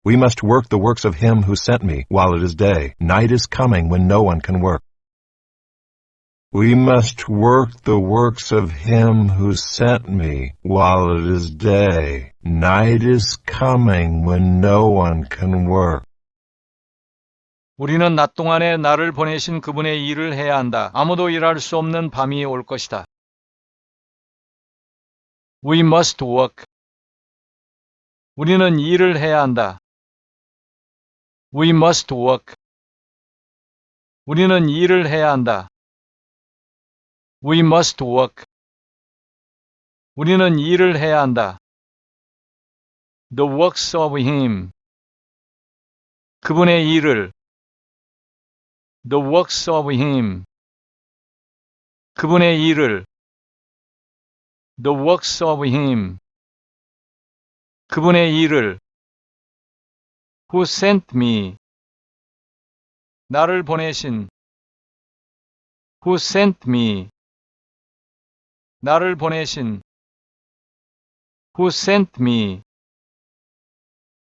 We must work the works of him who sent me while it is day. Night is coming when no one can work. We must work the works of him who sent me while it is day. Night is coming when no one can work. 우리는 낮 동안에 나를 보내신 그분의 일을 해야 한다. 아무도 일할 수 없는 밤이 올 것이다. We must work. 우리는 일을 해야 한다. We must work. 우리는 일을 해야 한다. We must work. 우리는 일을 해야 한다. The works of him. 그분의 일을. The works of him. 그분의 일을. The works of him. 그분의 일을. Who sent me? 나를 보내신. Who sent me? 나를 보내신. Who sent me?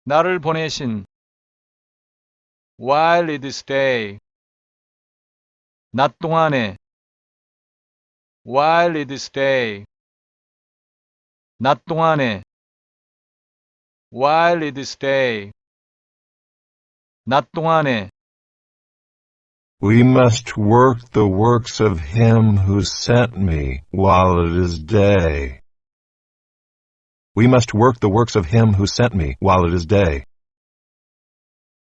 나를 보내신. While it is day. 낮 동안에. While it is day. 낮 동안에. While it is day. 낮 동안에. We must work the works of him who sent me while it is day. We must work the works of him who sent me while it is day.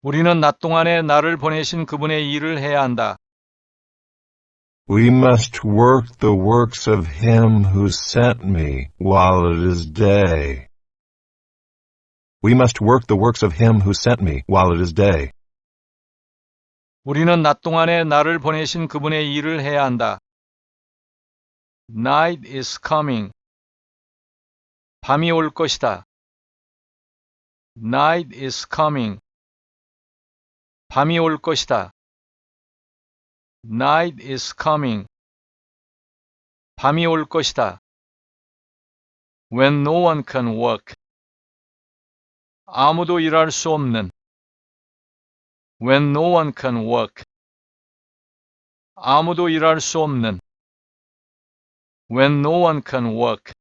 우리는 낮 동안에 나를 보내신 그분의 일을 해야 한다. We must work the works of him who sent me while it is day. We must work the works of him who sent me while it is day. 우리는 낮 동안에 나를 보내신 그분의 일을 해야 한다. Night is coming. 밤이 올 것이다. Night is coming. 밤이 올 것이다. Night is coming. 밤이 올 것이다. When no one can work. 아무도 일할 수 없는. When no one can work. 아무도 일할 수 없는. When no one can work.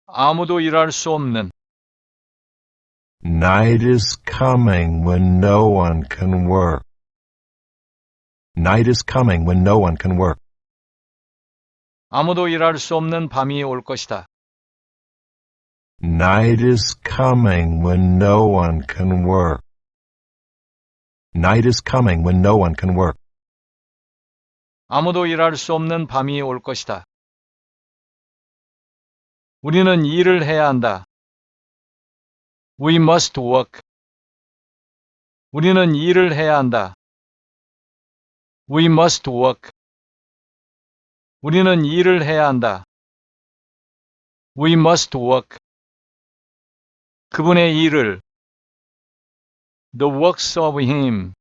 아무도 일할 수 없는. Night is coming when no one can work. Night is coming when no one can work. 아무도 일할 수 없는 밤이 올 것이다. Night is coming when no one can work. Night is coming when no one can work. 아무도 일할 수 없는 밤이 올 것이다. 우리는 일을 해야 한다. We must work. 우리는 일을 해야 한다. We must work. 우리는 일을 해야 한다. We must work. 그분의 일을. The works of him.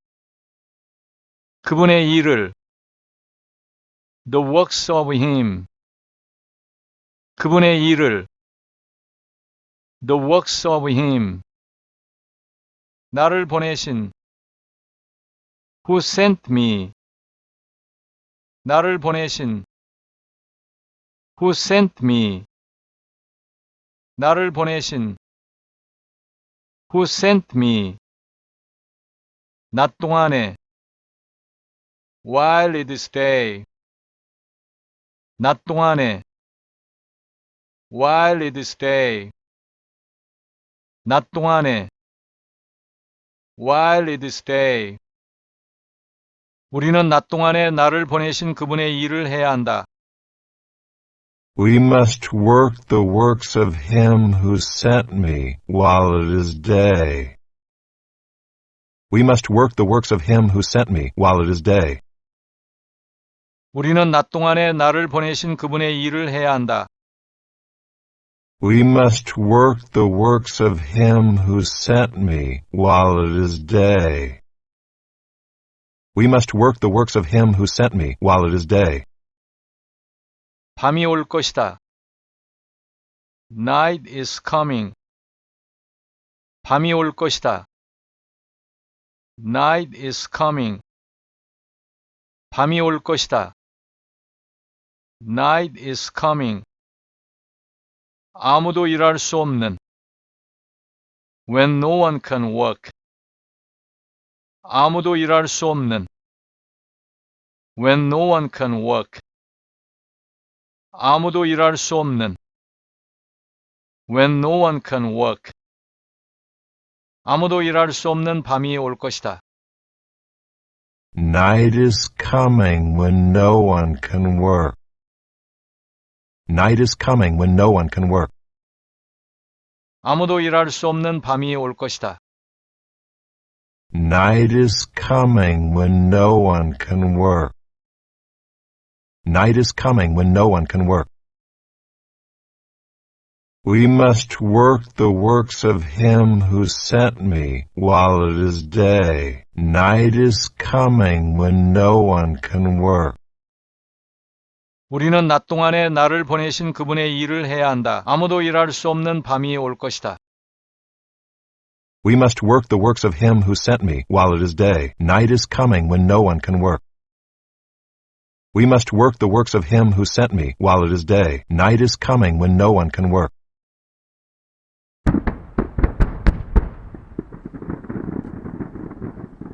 그분의 일을. The works of him. 그분의 일을. The works of him. 나를 보내신. Who sent me? 나를 보내신. Who sent me? 나를 보내신. Who sent me? 낮 동안에. While it is day. 낮 동안에. While it is day. 낮 동안에. While it is day. 우리는 낮 동안에 나를 보내신 그분의 일을 해야 한다. We must work the works of him who sent me while it is day. We must work the works of him who sent me while it is day. 우리는 낮 동안에 나를 보내신 그분의 일을 해야 한다. We must work the works of him who sent me while it is day. We must work the works of him who sent me while it is day. 밤이 올 것이다. Night is coming. 밤이 올 것이다. Night is coming. 밤이 올 것이다. Night is coming. 아무도 일할 수 없는. When no one can work. 아무도 일할 수 없는. When no one can work. 아무도 일할 수 없는. When no one can work. 아무도 일할 수 없는 밤이 올 것이다. Night is coming when no one can work. Night is coming when no one can work. 아무도 일할 수 없는 밤이 올 것이다. Night is coming when no one can work. Night is coming when no one can work. We must work the works of him who sent me while it is day. Night is coming when no one can work. 우리는 낮 동안에 나를 보내신 그분의 일을 해야 한다. 아무도 일할 수 없는 밤이 올 것이다. We must work the works of him who sent me while it is day. Night is coming when no one can work. We must work the works of him who sent me while it is day. Night is coming when no one can work.